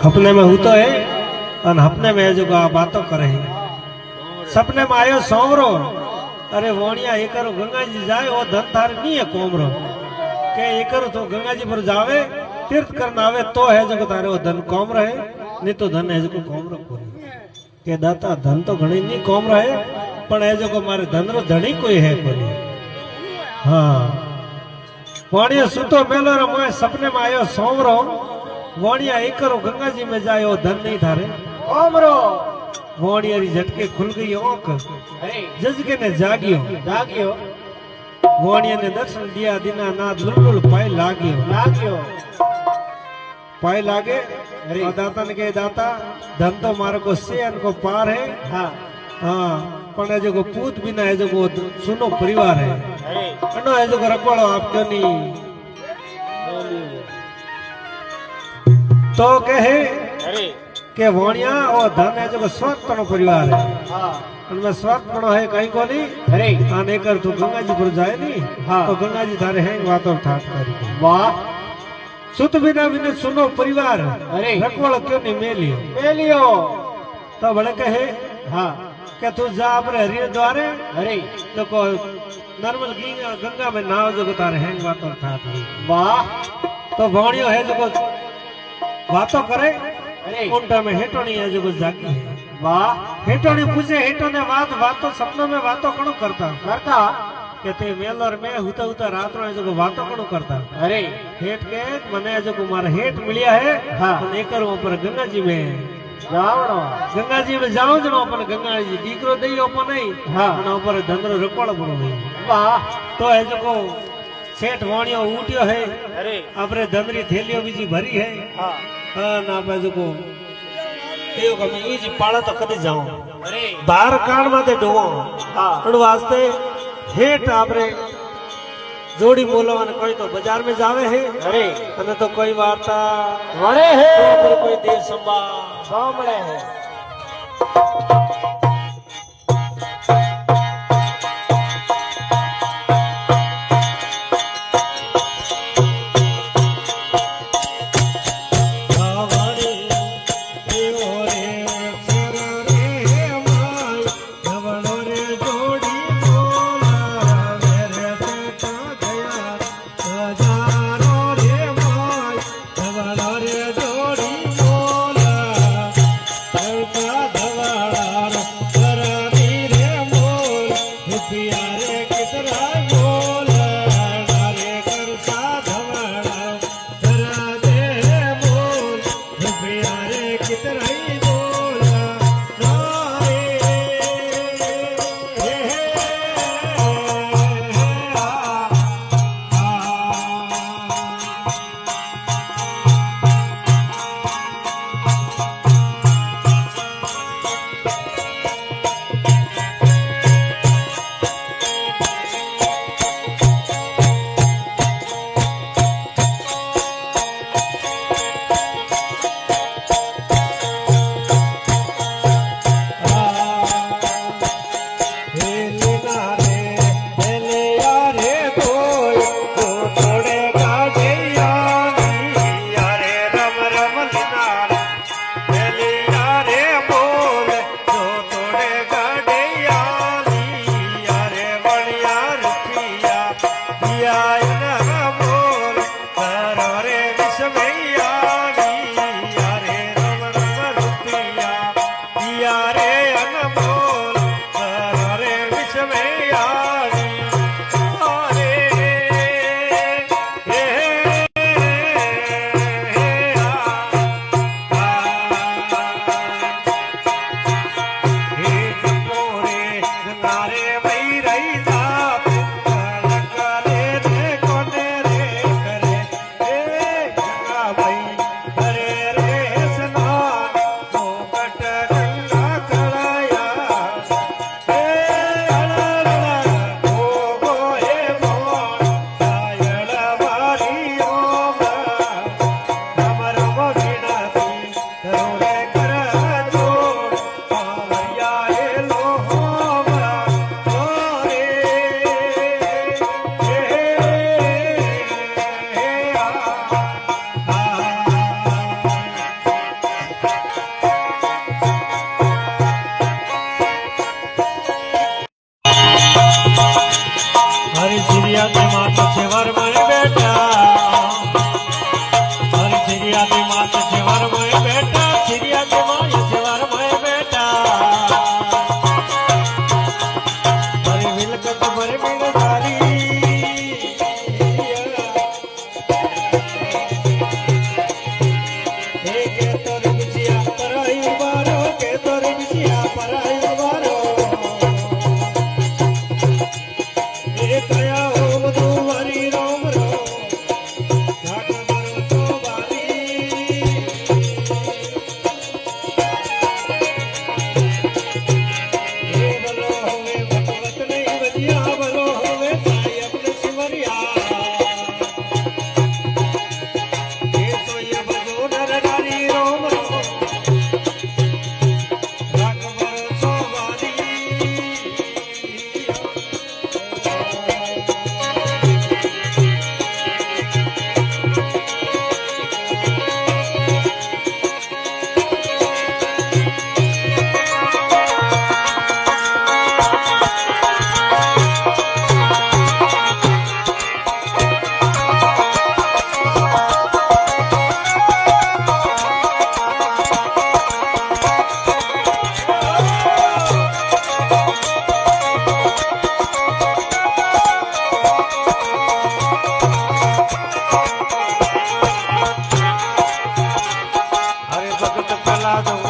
अपने में हूतो है और अपने में जो आ बातों करे सपने में आयो सोमरो अरे वोणिया एक गंगा जी जाए वो धन थार नहीं है कोमरो के एक तो गंगा जी पर जावे तीर्थ करना आवे तो है जो तारे वो धन कोम रहे नहीं तो धन है जो कोम रो के दाता धन तो घणी नहीं कोम रहे पण है जो मारे धन रो धनी कोई है कोनी हाँ वोणिया सुतो मेलो रो मैं सपने में आयो सोमरो वोणिया एक गंगा जी में जाए वो धन नहीं थारे ओमरो वोणिया री झटके खुल गई ओंख जजके ने जागियो वोणिया ने दर्शन दिया दिना ना लुलुल पाए लाग्यो पाए लागे और दाता ने कहे दाता धन तो मारे को सेन को पार है हाँ पण जो को पूत बिना है जो को सुनो परिवार है अनो है जो को रखवाड़ो आप क्यों नहीं तो कहे के वोणिया और धन है जो स्वर्ग नो परिवार है उनमें स्वर्ग पड़ो है कहीं को नहीं आने कर तू गंगा जी पर जाए नहीं तो गंगा जी थारे हैं बातों ठाट करी वाह सुत बिना बिना सुनो परिवार रखवाड़ो क्यों नहीं मेलियो तो बड़े कहे हाँ के तू जा अपने हरिय द्वारे तो को नर्मल गंगा में नाव जो तारे हैं बातों ठाट वाह तो वोणियो है जो बातों करे उल्टा में हेटोनी है जो जागी है वाह हेटोनी पूछे हेटो ने बातों सपनों में बातों कणो करता कहते मेलर में हुता हुता रात में जो बातों कणो करता अरे हेट के मने जो मारे हेट मिलिया है हाँ एक ऊपर गंगा जी में जावणो गंगा जी में जाओ जनो अपन गंगा जी दीकरो दई ओपन नहीं हाँ ऊपर धंधरो रखवाड़ो पड़ो नहीं वाह तो है जो सेठ वोणियो उठ्यो है अरे अपने धंधरी थैलियों बीजी भरी है हाँ ना पे जो को एयो कमे ई जी पाड़ा तो कदी जाऊं अरे बाहर कान माते डोवो हां पण वास्ते हेठ आपरे जोड़ी बोलवाने कोई तो बाजार में जावे है अरे अने तो कोई वार्ता वणे है तो कोई देव संभा सामणे है મોય બેટા સિરિયા જમાય જવાર મોય બેટા મારી મિલકત મારી મિલદારી હે કે તોર બિચિયા પરાયું બારો કે તોર બિચિયા પરાયું બારો એ કયા હો બધું વારી રોમ રો ભગત પ્રહલાદ